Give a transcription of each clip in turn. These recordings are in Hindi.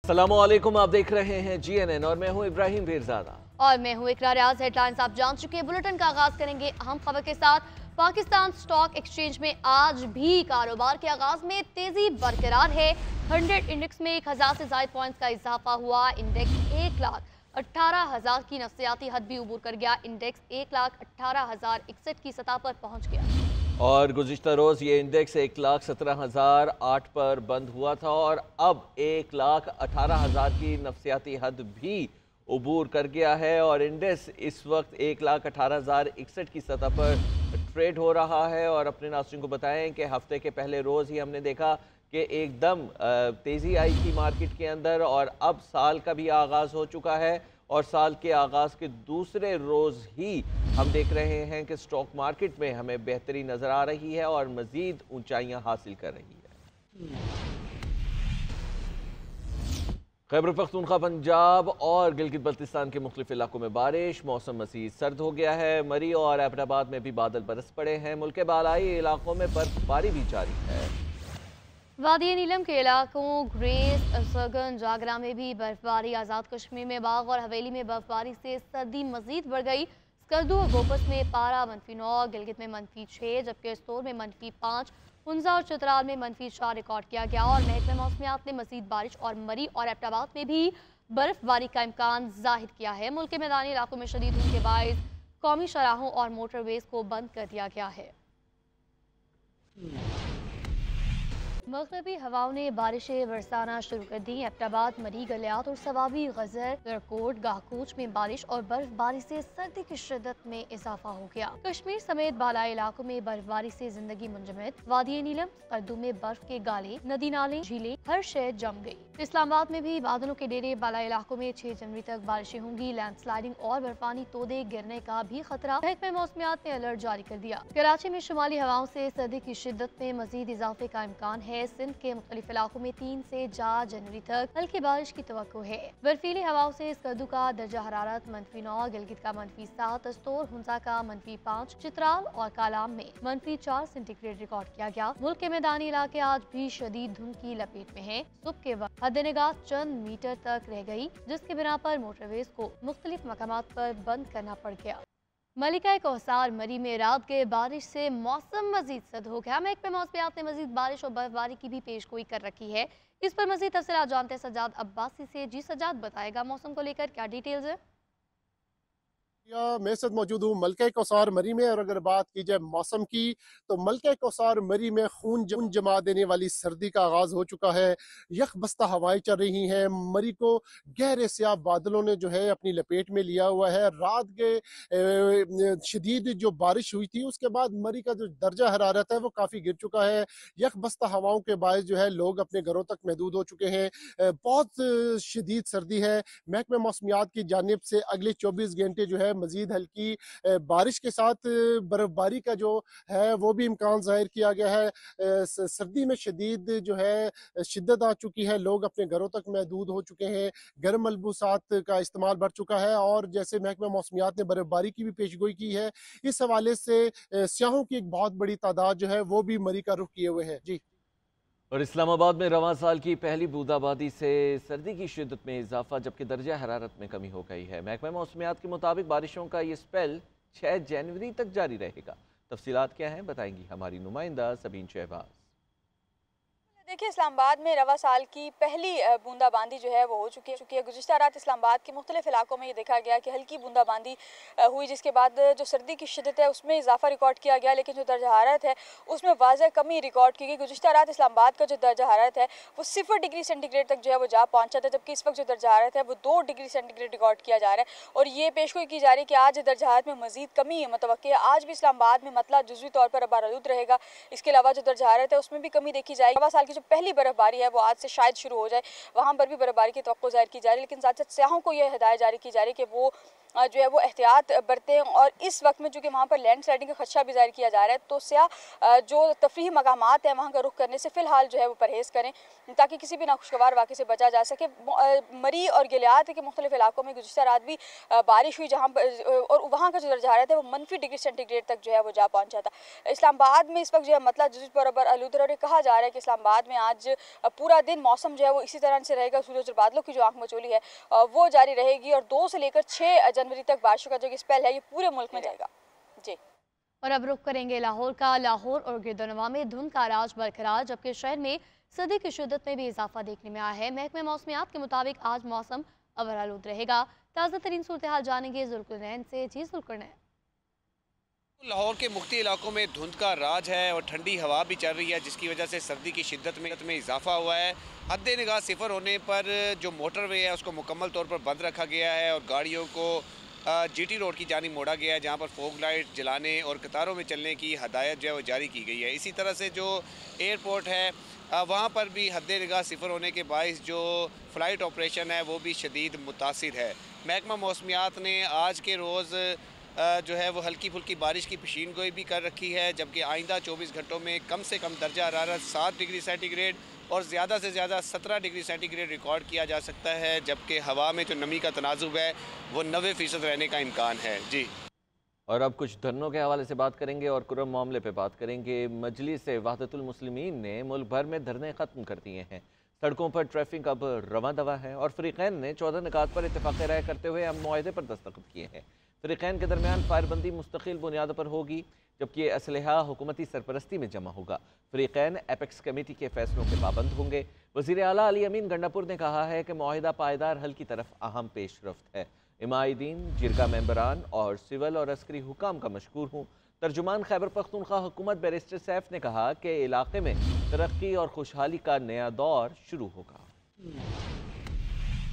अस्सलामुअलैकुम, आप देख रहे हैं GNN और मैं हूं इब्राहिम वीरजादा और मैं हूं इकरा रियाज। हेडलाइंस आप जान चुके हैं। बुलेटिन का आगाज करेंगे अहम खबर के साथ। पाकिस्तान स्टॉक एक्सचेंज में आज भी कारोबार के आगाज में तेजी बरकरार है। 100 इंडेक्स में 1000 से ज्यादा पॉइंट्स का इजाफा हुआ। इंडेक्स 1,18,000 की नफ्सियाती हद भी अबूर कर गया। इंडेक्स 1,18,061 की सतह पर पहुंच गया और गुज़िश्ता रोज़ ये इंडेक्स 1,17,008 पर बंद हुआ था और अब 1,18,000 की नफ्सियाती हद भी अबूर कर गया है और इंडेक्स इस वक्त 1,18,061 की सतह पर ट्रेड हो रहा है। और अपने नाज़रीन को बताएं कि हफ्ते के पहले रोज़ ही हमने देखा कि एकदम तेज़ी आई थी मार्केट के अंदर और अब साल का भी आगाज़ हो चुका है और साल के आगाज़ के दूसरे रोज़ ही हम देख रहे हैं कि स्टॉक मार्केट में हमें बेहतरी नज़र आ रही है और मज़ीद ऊंचाइयां हासिल कर रही है। खैबर पख्तूनख्वा, पंजाब और गिलगित बल्तिस्तान के मुख्तलिफ इलाकों में बारिश, मौसम मज़ीद सर्द हो गया है। मरी और एबटाबाद में भी बादल बरस पड़े हैं। मुल्क के बालाई इलाकों में बर्फबारी भी जारी है। वादी नीलम के इलाकों ग्रेस, सरगन, जागरा में भी बर्फबारी। आज़ाद कश्मीर में बाग और हवेली में बर्फबारी से सर्दी मजीद बढ़ गई। स्कर्दू और गोपस में पारा -9, गिलगित में -6, जबकि स्टोर में -5, हुंजा और चित्राल में -4 रिकॉर्ड किया गया। और महकमा मौसमियात ने मजीद बारिश और मरी और एबटाबाद में भी बर्फबारी का इम्कान जाहिर किया है। मुल्क के मैदानी इलाकों में शदीद धुंध के बायस कौमी शराहों और मोटरवेज को बंद कर दिया गया है। मगरबी हवाओं ने बारिशें बरसाना शुरू कर दी। एबटाबाद, मरी, गलियात और सवाबी, गजर, गरकोट, गाहकोच में बारिश और बर्फबारी से सर्दी की शिद्दत में इजाफा हो गया। कश्मीर समेत बालाई इलाकों में बर्फबारी से जिंदगी मुंजमद। वादी नीलम, स्कर्दू में बर्फ के गाले, नदी नाले, झीलें, हर शय जम गई। इस्लामाबाद में भी बादलों के डेरे। बालाई इलाकों में 6 जनवरी तक बारिशें होंगी। लैंडस्लाइडिंग और बर्फानी तोदे गिरने का भी खतरा। महकमा मौसमियात ने अलर्ट जारी कर दिया। कराची में शुमाली हवाओं से सर्दी की शिद्दत में मजीद इजाफे का इम्कान है। सिंध के मुख्तलिफ इलाकों में 3 से 4 जनवरी तक हल्की बारिश की तवक्को है। बर्फीली हवाओं से स्कर्दू का दर्जा हरारत -9, गिलगित का -7, अस्तोर, हुंजा का -5, चित्राल और कालाम में -4 सेंटीग्रेड रिकॉर्ड किया गया। मुल्क के मैदानी इलाके आज भी शदीद धुंध की लपेट में है। सुबह के वक्त हद निगाह चंद मीटर तक रह गई, जिसके बिना पर मोटरवेज को मुख्तलिफ मकामात पर बंद करना पड़ गया। मलिका कौसार, मरी में रात के बारिश से मौसम मजीद सर्द हो गया। महकमा मौसमियात ने मजीद बारिश और बर्फबारी की भी पेशगोई कर रखी है। इस पर मजीद तफसीलात जानते हैं सज्जाद अब्बासी से। जी सज्जाद, बताएगा मौसम को लेकर क्या डिटेल्स है? मैं साथ मौजूद हूँ मलका कौसार मरी में। और अगर बात की जाए मौसम की तो मलका कौसार मरी में खून जमा देने वाली सर्दी का आगाज हो चुका है। यख बस्ता हवाएं चल रही हैं। मरी को गहरे स्याह बादलों ने जो है अपनी लपेट में लिया हुआ है। रात के शदीद जो बारिश हुई थी उसके बाद मरी का जो दर्जा हरारत है वो काफ़ी गिर चुका है। यख बस्ता हवाओं के बायस जो है लोग अपने घरों तक महदूद हो चुके हैं। बहुत शदीद सर्दी है। महकमा मौसमियात की जानिब से अगले 24 घंटे जो है मजीद हल्की बारिश के साथ बर्फबारी का जो है वो भी इम्कान जाहिर किया गया है। सर्दी में शदीद जो है शिद्दत आ चुकी है। लोग अपने घरों तक महदूद हो चुके हैं। गर्म मलबूसात का इस्तेमाल बढ़ चुका है और जैसे महकमा मौसमियात ने बर्फबारी की भी पेशगोई की है, इस हवाले से सियाहों की एक बहुत बड़ी तादाद जो है वो भी मरी का रुख किए हुए है। जी। और इस्लामाबाद में रवां साल की पहली बूंदाबांदी से सर्दी की शिद्दत में इजाफा, जबकि दर्जा हरारत में कमी हो गई है। महकमा मौसमियात के मुताबिक बारिशों का ये स्पेल 6 जनवरी तक जारी रहेगा। तफसीलात क्या हैं, बताएंगी हमारी नुमाइंदा सबीन शहबाज। देखिए, इस्लामाबाद में रवा साल की पहली बूंदाबांदी जो है वो हो चुकी है। गुज़िश्ता रात इस्लामाबाद के मुख्तलिफ इलाकों में ये देखा गया कि हल्की बूंदाबांदी हुई, जिसके बाद जो सर्दी की शिद्दत है उसमें इजाफा रिकॉर्ड किया गया, लेकिन जो दर्जा हरारत है उसमें वाज़ह कमी रिकॉर्ड की गई। गुज़िश्ता रात इस्लामाबाद का जो दर्जा हरारत है वो 0 डिग्री सेंटीग्रेड तक जो है वो जा पहुँचा था, जबकि इस वक्त जो दर्जा हरारत है वो 2 डिग्री सेंटीग्रेड रिकॉर्ड किया जा रहा है। और ये पेशगोई की जा रही है कि आज दर्जा हरारत में मजीद कमी मुतवक्की है। आज भी इस्लामाबाद में मतला जुज़वी तौर पर आलूद रहेगा। इसके अलावा जो दर्जा हरारत है उसमें भी कमी देखी जाएगी। रवा साल की जो पहली बर्फबारी है वो आज से शायद शुरू हो जाए, वहाँ पर भी बर्फबारी की तवक्को जाहिर की जा रही है। लेकिन साथ साथ सयाहों को यह हिदायत जारी की जा रही है कि वो जो है वो एहतियात बरतें। और इस वक्त में चूँकि वहाँ पर लैंड स्लाइडिंग का खदशा भी जाहिर किया जा रहा है, तो सयाह जो तफरीही मकामात हैं वहाँ का रुख करने से फ़िलहाल जो है वो परहेज़ करें, ताकि किसी भी नाखुशगवार वाक़े से बचा जा सके। मरी और गिलियात के मुख्तलिफ इलाकों में गुज़िश्ता रात भी बारिश हुई, जहाँ और वहाँ का जो दर्जा हरारत है वो -, डिग्री सेंटीग्रेड तक जो है वो जा पहुँचा था। इस्लामाबाद में इस वक्त जो है मतलब जुज़ बराबर आलूद, और ये कहा जा रहा है कि इस्लामाबाद में आज पूरा दिन मौसम जो है वो इसी तरह से रहेगा। सूरज और बादलों की जो आंख मचोली है वो जारी रहेगी और 2 से लेकर 6 जनवरी तक बारिशों का जो स्पेल है ये पूरे मुल्क में जाएगा। जी, और अब रुख करेंगे लाहौर का। लाहौर और गिरदोनवा में धुंध का राज बरकरार, जबकि शहर में सर्दी की शिद्दत में भी इजाफा देखने में आया है। महकमे मौसमियात के मुताबिक आज मौसम अवरालूद रहेगा। ताज़ा तरीन सूरत हाल जानेंगे जुल्कुरनैन से। जी जुल्कुरनैन। लाहौर के मुख्तलिफ इलाकों में धुंध का राज है और ठंडी हवा भी चल रही है, जिसकी वजह से सर्दी की शिद्दत में इजाफा हुआ है। हद निगाह सिफर होने पर जो मोटरवे है उसको मुकम्मल तौर पर बंद रखा गया है और गाड़ियों को जीटी रोड की जानिब मोड़ा गया है, जहाँ पर फोग लाइट जलाने और कतारों में चलने की हदायत जो है वो जारी की गई है। इसी तरह से जो एयरपोर्ट है वहाँ पर भी हद निगाह सिफर होने के बायस जो फ़्लाइट ऑपरेशन है वो भी शदीद मुतासिर है। महकमा मौसमियात ने आज के रोज़ जो है वो हल्की फुल्की बारिश की पेशीन गोई भी कर रखी है, जबकि आइंदा 24 घंटों में कम से कम दर्जा हरारत 7 डिग्री सेंटीग्रेड और ज़्यादा से ज़्यादा 17 डिग्री सेंटीग्रेड रिकॉर्ड किया जा सकता है, जबकि हवा में जो नमी का तनाजुब है वो 90% रहने का इम्कान है। जी, और अब कुछ धरनों के हवाले से बात करेंगे और कुर्रम मामले पे बात करेंगे। मजलिस वहदतुल मुस्लिमीन ने मुल्क भर में धरने ख़त्म कर दिए हैं। सड़कों पर ट्रैफिक अब रवां दवा है और फ़रीक़ैन ने 14 निकात पर इत्तेफ़ाक़ राय करते हुए हम मुआहदे पर दस्तखत किए हैं। फ़रीक़ैन के दरमियान फायरबंदी मुस्तकिल बुनियाद पर होगी, जबकि ये असलहा हुकूमती सरपरस्ती में जमा होगा। फ़रीक़ैन एपेक्स कमेटी के फैसलों के पाबंद होंगे। वज़ीर आला अली अमीन गंडापुर ने कहा है कि मुआहिदा पायदार हल की तरफ अहम पेशरफ्त है। इमाइदीन, जिरगा मेंबरान और सिविल और अस्करी हुकाम का मशकूर हूँ। तर्जुमान खैबर पख्तूनख्वा हुकूमत बैरिस्टर सैफ ने कहा कि इलाके में तरक्की और खुशहाली का नया दौर शुरू होगा।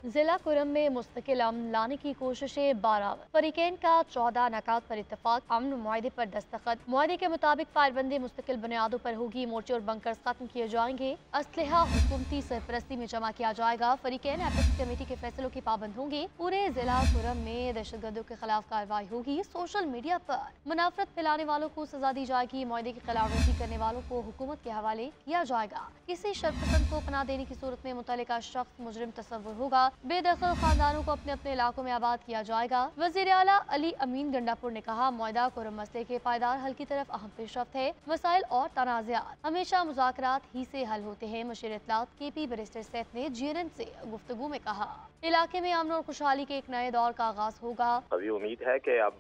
जिला कुरम में मुस्तकिल अमन लाने की कोशिशें बारावर। फरीकैन का 14 नकात पर इत्तेफाक, अमन मुआहदे पर दस्तखत। मुआहदे के मुताबिक फायरबंदी मुस्तकिल बुनियादों पर होगी। मोर्चे और बंकर्स खत्म किए जाएंगे। असलहा हुकूमती सरपरस्ती में जमा किया जाएगा। फरीकैन एपेक्स कमेटी के फैसलों की पाबंद होंगे। पूरे जिला कुरम में दहशतगर्दों के खिलाफ कार्रवाई होगी। सोशल मीडिया पर मुनाफरत फैलाने वालों को सजा दी जाएगी। मुआहदे की खिलाफवर्जी करने वालों को हुकूमत के हवाले किया जाएगा। किसी शरपसंद को पनाह देने की सूरत में मुतल्लिका शख्स मुजरिम तस्वुर होगा। बेदखल खानदानों को अपने अपने इलाकों में आबाद किया जाएगा। वज़ीर आला अली अमीन गंडापुर ने कहा, मुआहदा कुरम मसले के पायदार हल की तरफ अहम पेशरफ्त है। मसाइल और तनाज़ात हमेशा मुज़ाकरात ही से हल होते हैं। मशीर इत्तलात KP बैरिस्टर सैफ ने GNN से गुफ्तगू में कहा, इलाके में अमन और खुशहाली के एक नए दौर का आगाज होगा। अभी उम्मीद है कि अब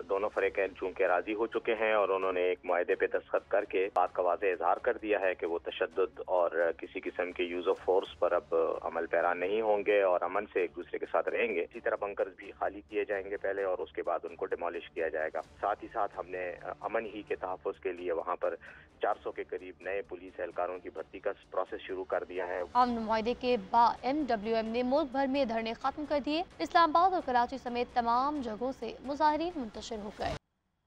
दोनों फरीकैन चूंकि राजी हो चुके हैं और उन्होंने एक मुआहदे पे दस्तखत करके बात का वाज़ेह इजहार कर दिया है कि वो तशद्दुद और किसी किस्म के यूज ऑफ फोर्स पर अब अमल पैरा नहीं होंगे और अमन से एक दूसरे के साथ रहेंगे। इसी तरह बंकर्स भी खाली किए जाएंगे पहले और उसके बाद उनको डिमोलिश किया जाएगा। साथ ही साथ हमने अमन ही के तहफ़्फ़ुज़ के लिए वहाँ पर 400 के करीब नए पुलिस एहलकारों की भर्ती का प्रोसेस शुरू कर दिया है। अमन मुआहदे के बाद MWM ने मुल्क भर में धरने खत्म कर दिए। इस्लामाबाद और कराची समेत तमाम जगहों से मुजाहिरीन मुंतशिर हो गए।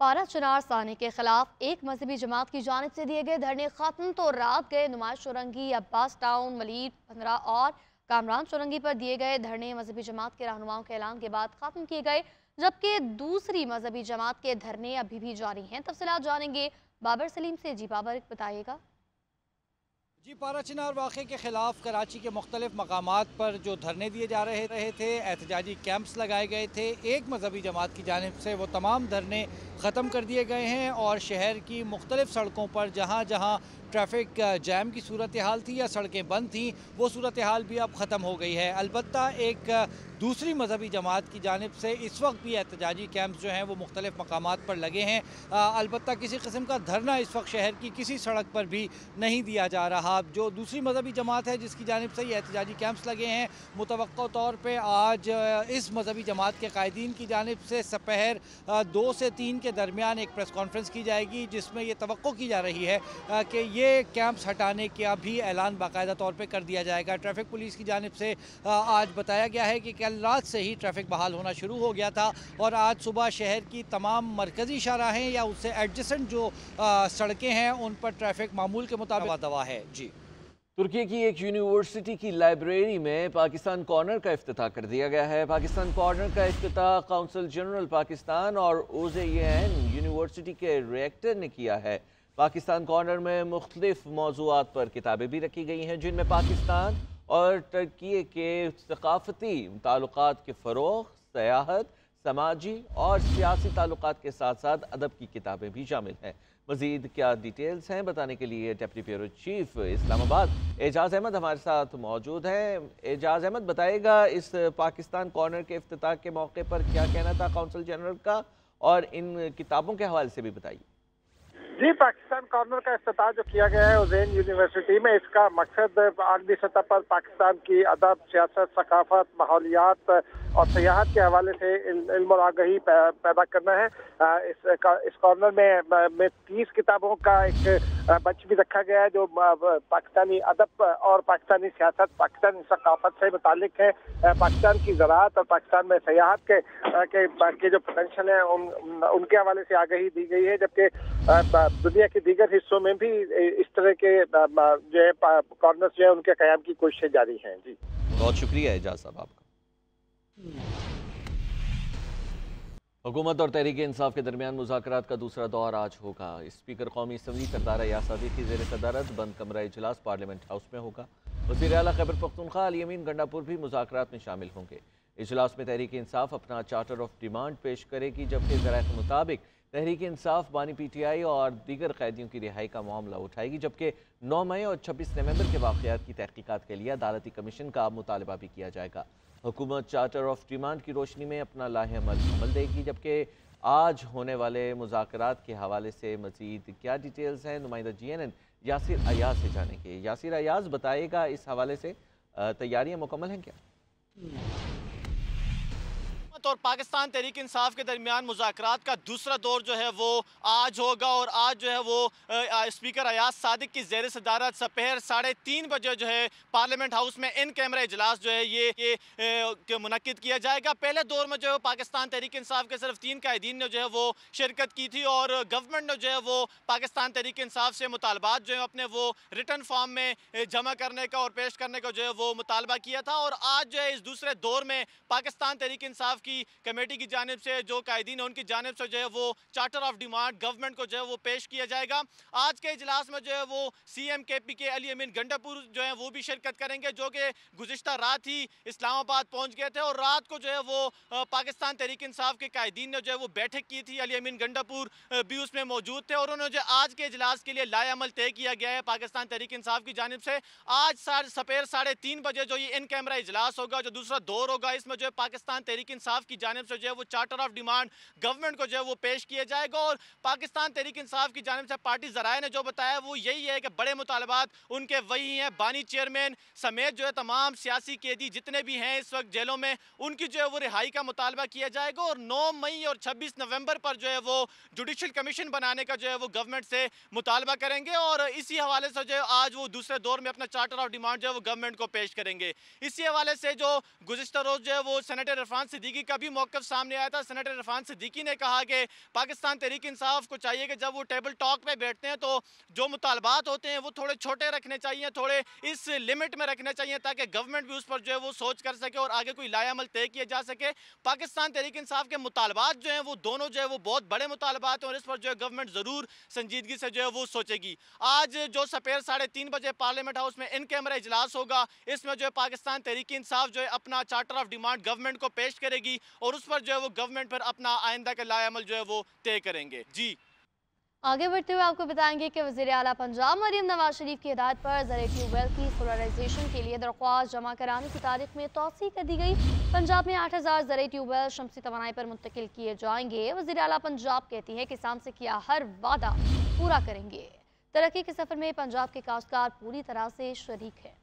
पारा चिनार सानी के खिलाफ एक मजहबी जमात की जानिब से दिए गए धरने खत्म। तो रात गए नुमाइश चौरंगी, अब्बास टाउन, मलीर 15 और कामरान चौरंगी पर दिए गए धरने मजहबी जमात के रहनुमाओं के ऐलान के बाद खत्म किए गए, जबकि दूसरी मजहबी जमात के धरने अभी भी जारी हैं। तफसीलात जानेंगे बाबर सलीम से। जी बाबर, बताइएगा। जी, पारा चिनार वाक़े के ख़िलाफ़ कराची के मुख्तलिफ मकामात पर जो धरने दिए जा रहे थे, एहतजाजी कैंप्स लगाए गए थे, एक मजहबी जमात की जानिब से वो तमाम धरने ख़त्म कर दिए गए हैं और शहर की मुख्तलिफ सड़कों पर जहाँ जहाँ ट्रैफिक जैम की सूरत हाल थी या सड़कें बंद थीं, वो सूरत हाल भी अब ख़त्म हो गई है। अलबत्ता एक दूसरी मजहबी जमात की जानिब से इस वक्त भी एहतजाजी कैंप्स जो हैं वो मुख्तलिफ मकामात पर लगे हैं। अलबत्ता किसी किस्म का धरना इस वक्त शहर की किसी सड़क पर भी नहीं दिया जा रहा। जो दूसरी मजहबी जमात है जिसकी जानिब से ये एहतजाजी कैंप्स लगे हैं, मुतवक्का तौर पर आज इस मजहबी जमात के कायदीन की जानिब से सपहर 2 से 3 के दरमियान एक प्रेस कॉन्फ्रेंस की जाएगी, जिसमें ये तवक्को की जा रही है कि ये कैंप्स हटाने का भी ऐलान बाकायदा तौर पे कर दिया जाएगा। ट्रैफिक पुलिस की जानिब से आज बताया गया है कि कल रात से ही ट्रैफिक बहाल होना शुरू हो गया था और आज सुबह शहर की तमाम मरकज़ी शाहराहें या उससे एडजेसेंट जो सड़कें हैं उन पर ट्रैफिक मामूल के मुताबिक दवा है। जी, तुर्की की एक यूनिवर्सिटी की लाइब्रेरी में पाकिस्तान कॉर्नर का इफ्तिताह कर दिया गया है। पाकिस्तान कॉर्नर का इफ्तिताह काउंसिल जनरल पाकिस्तान और OZEN यूनिवर्सिटी के रेक्टर ने किया है। पाकिस्तान कॉर्नर में मुख्तलिफ मौज़ूआत पर किताबें भी रखी गई हैं, जिनमें पाकिस्तान और तुर्की के सकाफ़ती ताल्लुकात के फ़रोग़, सयाहत, समाजी और सियासी ताल्लुकात के साथ साथ अदब की किताबें भी शामिल हैं। मज़ीद क्या डिटेल्स हैं बताने के लिए डिप्टी ब्यूरो चीफ इस्लामाबाद एजाज़ अहमद हमारे साथ मौजूद हैं। एजाज़ अहमद, बताइएगा इस पाकिस्तान कॉर्नर के इफ्तिताह के मौके पर क्या कहना था कौंसल जनरल का, और इन किताबों के हवाले से भी बताइए। जी, पाकिस्तान कॉर्नर का इफ्तिताह जो किया गया है उज़ैन यूनिवर्सिटी में, इसका मकसद आलमी सतह पर पाकिस्तान की अदब, सियासत, सकाफत, माहौलियात और सियाहत के हवाले से इल्म और आगही पैदा करना है। इस कॉर्नर में 30 किताबों का एक बंच भी रखा गया है जो पाकिस्तानी अदब और पाकिस्तानी सियासत, पाकिस्तानी सकाफत से मुतालिक है। पाकिस्तान की ज़राअत और पाकिस्तान में सियाहत के जो पोटेंशल है उनके हवाले से आगही दी गई है, जबकि दुनिया के दीगर हिस्सों में भी इस तरह के जो है कॉर्नर्स जो है उनके क़याम की कोशिशें जारी हैं। जी, बहुत शुक्रिया एजाज साहब आपका। हुकूमत और तहरीक इंसाफ के दरमियान मुज़ाकरात का दूसरा दौर आज होगा। स्पीकर कौमी असम्बली सरदार अयाज सादिक़ी ज़ेर सदारत बंद कमरा इजलास पार्लियामेंट हाउस में होगा। वज़ीर आला खैबर पख्तूनख्वा अली अमीन गंडापुर भी मुज़ाकरात में शामिल होंगे। इजलास में तहरीक इंसाफ अपना चार्टर ऑफ डिमांड पेश करेगी, जबकि ज़राए के मुताबिक तहरीक इंसाफ बानी PTI और दीगर कैदियों की रिहाई का मामला उठाएगी, जबकि 9 मई और 26 नवंबर के वाक़यात की तहकीकात के लिए अदालती कमीशन का मुतालबा भी किया जाएगा। हुकूमत चार्टर ऑफ डिमांड की रोशनी में अपना लाहे-अमल देगी, जबकि आज होने वाले मुज़ाकरात के हवाले से मज़ीद क्या डिटेल्स हैं नुमाइंदा GNN यासिर अयाज से जानेंगे। यासिर अयाज, बताइएगा इस हवाले से तैयारियां मुकम्मल हैं क्या? और पाकिस्तान तहरीक इंसाफ के दरमियान मुज़ाकरात का दूसरा दौर जो है वो आज होगा, और आज जो है वो स्पीकर अयाज सादिक की ज़ेर सदारत दोपहर 3:30 बजे जो है पार्लियामेंट हाउस में इन कैमरा इजलास जो है ये मुनक्किद किया जाएगा। पहले दौर में जो है पाकिस्तान तहरीक इंसाफ के सिर्फ 3 कायदीन ने जो है वो शिरकत की थी, और गवर्नमेंट ने जो है वो पाकिस्तान तहरीक इंसाफ से मुतालबात जो है अपने वो रिटर्न फॉर्म में जमा करने का और पेश करने का जो है वो मुतालबा किया था। और आज जो है इस दूसरे दौर में पाकिस्तान तहरीक इंसाफ की कमेटी की जानिब से जो कायदीन है उनकी जानिब से जो है वो चार्टर ऑफ डिमांड गवर्नमेंट को जो है वो पेश किया जाएगा। आज के इजलास में जो है वो CM KP के अली अमीन गंडापुर जो है वो भी शिरकत करेंगे, जो कि गुज़िश्ता रात ही इस्लामाबाद पहुंच गए थे, और रात को जो है वो पाकिस्तान तहरीक इंसाफ के कायदीन ने जो है वो बैठक की थी। अली अमीन गंडापुर भी उसमें मौजूद थे, और उन्होंने जो आज के इजलास के लिए लाए-अमल तय किया गया है पाकिस्तान तहरीक इंसाफ की जानिब से। आज दोपहर 3:30 बजे जो ये इन कैमरा इजलास होगा, जो दूसरा दौर होगा, इसमें जो है पाकिस्तान तहरीक इंसाफ की जानिब से जो है वो चार्टर ऑफ डिमांड गवर्नमेंट को जो है वो पेश किया जाएगा। और पाकिस्तान तहरीक इंसाफ की जानिब से पार्टी ज़राए ने जो बताया वो यही है कि बड़े मुतालबात उनके वही हैं। बानी चेयरमैन समेत जो है तमाम सियासी कैदी जितने भी हैं इस वक्त जेलों में, उनकी जो है वो रिहाई का मुतालबा किया जाएगा, और 9 मई और 26 नवंबर पर जो है वो जुडिशल कमीशन बनाने का जो है वो गवर्नमेंट से मुतालबा करेंगे, और इसी हवाले से जो है आज वो दूसरे दौर में अपना चार्टर ऑफ डिमांड जो है वो गवर्नमेंट को पेश करेंगे। इसी हवाले से जो गुज़िश्ता रोज़ जो है वो सेनेटर इरफान सिद्दीकी का भी मौक़िफ़ सामने आया था। सेनेटर इरफान सिद्दीकी ने कहा कि पाकिस्तान तहरीक इंसाफ को चाहिए कि जब वो टेबल टॉक पे बैठते हैं तो जो मुतालबात होते हैं वो थोड़े छोटे रखने चाहिए, थोड़े इस लिमिट में रखने चाहिए, ताकि गवर्नमेंट भी उस पर जो है वो सोच कर सके और आगे कोई लाए-अमल तय किया जा सके। पाकिस्तान तहरीक इंसाफ के मुतालबात जो हैं वो दोनों जो है वो बहुत बड़े मुतालबात हैं, और इस पर जो है गवर्नमेंट ज़रूर संजीदगी से जो है वो सोचेगी। आज जो दोपहर 3:30 बजे पार्लियामेंट हाउस में इन कैमरा इजलास होगा, इसमें जो है पाकिस्तान तहरीक इंसाफ जो है अपना चार्टर ऑफ डिमांड गवर्नमेंट को पेश करेगी, और उस पर जो है वो गवर्नमेंट पर अपना आइंदा का लाए-अमल जो है वो तय करेंगे। जी, आगे बढ़ते हुए आपको बताएंगे कि वज़ीर आला पंजाब मरीम नवाज शरीफ की हिदायत पर ज़र ट्यूबवेल की सोलराइजेशन के लिए दरख्वास्त जमा कराने की तारीख में तौसीह कर दी गई। पंजाब में 8000 ज़र ट्यूबवेल शमसी तवानाई पर मुंतकिल किए जाएंगे। वज़ीर आला पंजाब कहती है किसान से किया हर वादा पूरा करेंगे। तरक्की के सफ़र में पंजाब के काश्तकार पूरी तरह से शरीक है।